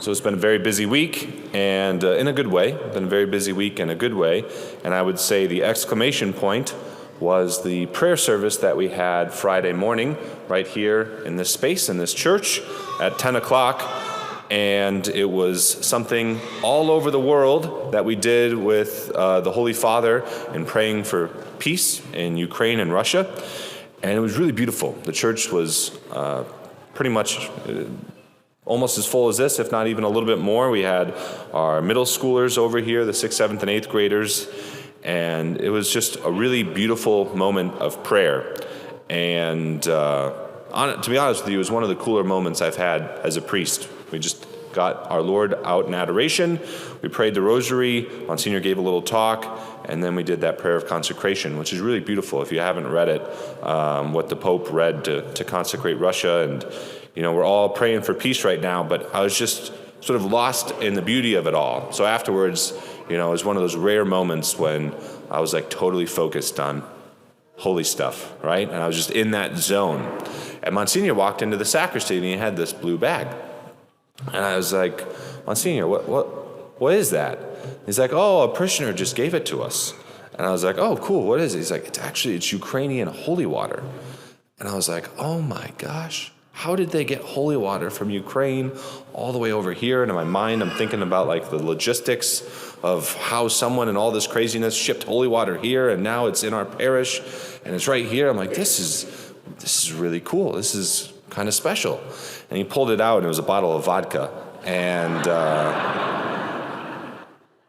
So it's been a very busy week, and in a good way. Been a very busy week in a good way. And I would say the exclamation point was the prayer service that we had Friday morning right here in this space, in this church, at 10 o'clock. And it was something all over the world that we did with the Holy Father in praying for peace in Ukraine and Russia. And it was really beautiful. The church was pretty much almost as full as this, if not even a little bit more. We had our middle schoolers over here, the 6th, 7th, and 8th graders, and it was just a really beautiful moment of prayer. And to be honest with you, it was one of the cooler moments I've had as a priest. We just got our Lord out in adoration. We prayed the rosary. Monsignor gave a little talk, and then we did that prayer of consecration, which is really beautiful. If you haven't read it, what the Pope read to consecrate Russia, and we're all praying for peace right now, but I was just sort of lost in the beauty of it all. So afterwards, it was one of those rare moments when I was like totally focused on holy stuff, right? And I was just in that zone. And Monsignor walked into the sacristy and he had this blue bag. And I was like, Monsignor, what is that? He's like, oh, a parishioner just gave it to us. And I was like, oh, cool, what is it? He's like, it's Ukrainian holy water. And I was like, oh my gosh. How did they get holy water from Ukraine all the way over here? And in my mind, I'm thinking about like the logistics of how someone in all this craziness shipped holy water here, and now it's in our parish, and it's right here. I'm like, this is really cool. This is kind of special. And he pulled it out, and it was a bottle of vodka. And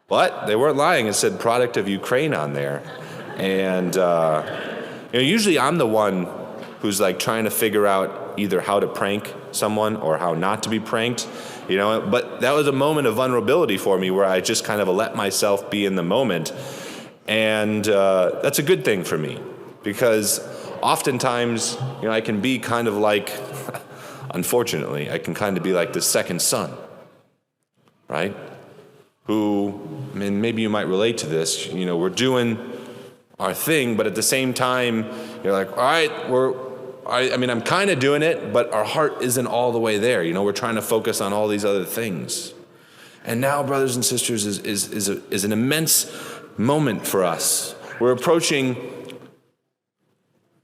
but they weren't lying. It said product of Ukraine on there. And usually I'm the one who's like trying to figure out either how to prank someone or how not to be pranked, but that was a moment of vulnerability for me where I just kind of let myself be in the moment. And that's a good thing for me, because oftentimes, I can be kind of like, unfortunately, I can kind of be like the second son, right? Who, maybe you might relate to this, we're doing our thing, but at the same time, you're like, all right, I'm kind of doing it, but our heart isn't all the way there. We're trying to focus on all these other things. And now, brothers and sisters, is an immense moment for us. We're approaching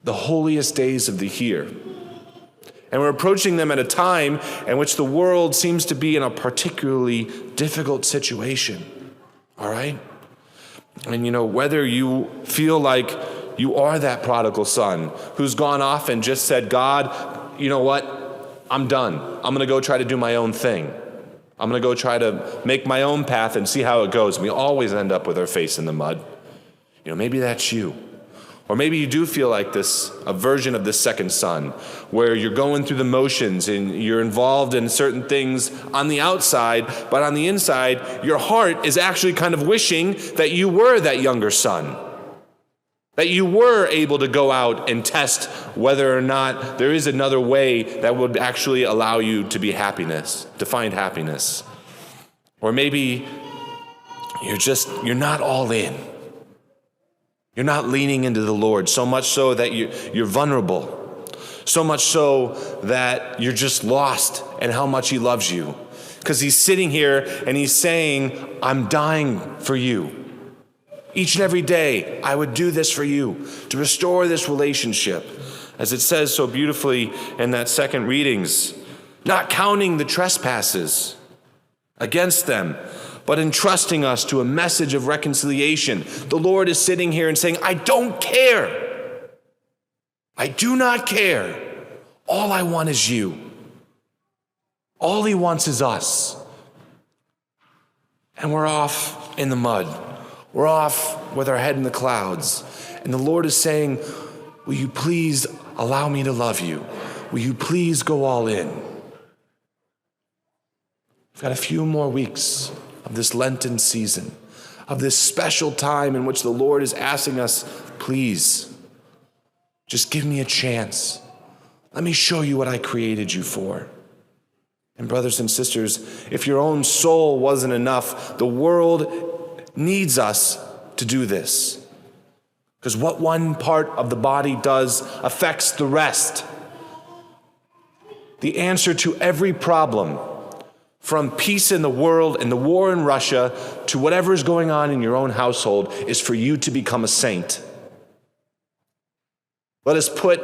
the holiest days of the year. And we're approaching them at a time in which the world seems to be in a particularly difficult situation. All right? And whether you feel like you are that prodigal son who's gone off and just said, God, you know what? I'm done. I'm going to go try to do my own thing. I'm going to go try to make my own path and see how it goes. We always end up with our face in the mud. Maybe that's you. Or maybe you do feel like a version of this second son, where you're going through the motions and you're involved in certain things on the outside, but on the inside, your heart is actually kind of wishing that you were that younger son. That you were able to go out and test whether or not there is another way that would actually allow you to find happiness. Or maybe you're not all in. You're not leaning into the Lord, so much so that you're vulnerable. So much so that you're just lost in how much he loves you. Because he's sitting here and he's saying, I'm dying for you. Each and every day, I would do this for you, to restore this relationship. As it says so beautifully in that second readings, not counting the trespasses against them, but entrusting us to a message of reconciliation. The Lord is sitting here and saying, I don't care. I do not care. All I want is you. All he wants is us. And we're off in the mud. We're off with our head in the clouds. And the Lord is saying, will you please allow me to love you? Will you please go all in? We've got a few more weeks of this Lenten season, of this special time in which the Lord is asking us, please, just give me a chance. Let me show you what I created you for. And brothers and sisters, if your own soul wasn't enough, the world needs us to do this. Because what one part of the body does affects the rest. The answer to every problem, from peace in the world and the war in Russia to whatever is going on in your own household is for you to become a saint. Let us put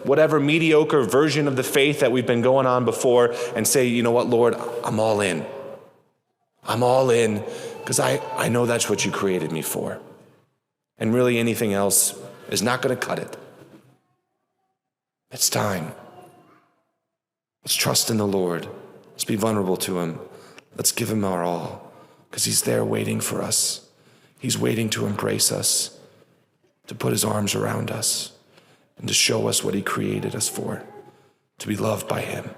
whatever mediocre version of the faith that we've been going on before and say, you know what, Lord, I'm all in. I'm all in because I know that's what you created me for. And really anything else is not going to cut it. It's time. Let's trust in the Lord. Let's be vulnerable to him. Let's give him our all because he's there waiting for us. He's waiting to embrace us, to put his arms around us, and to show us what he created us for, to be loved by him.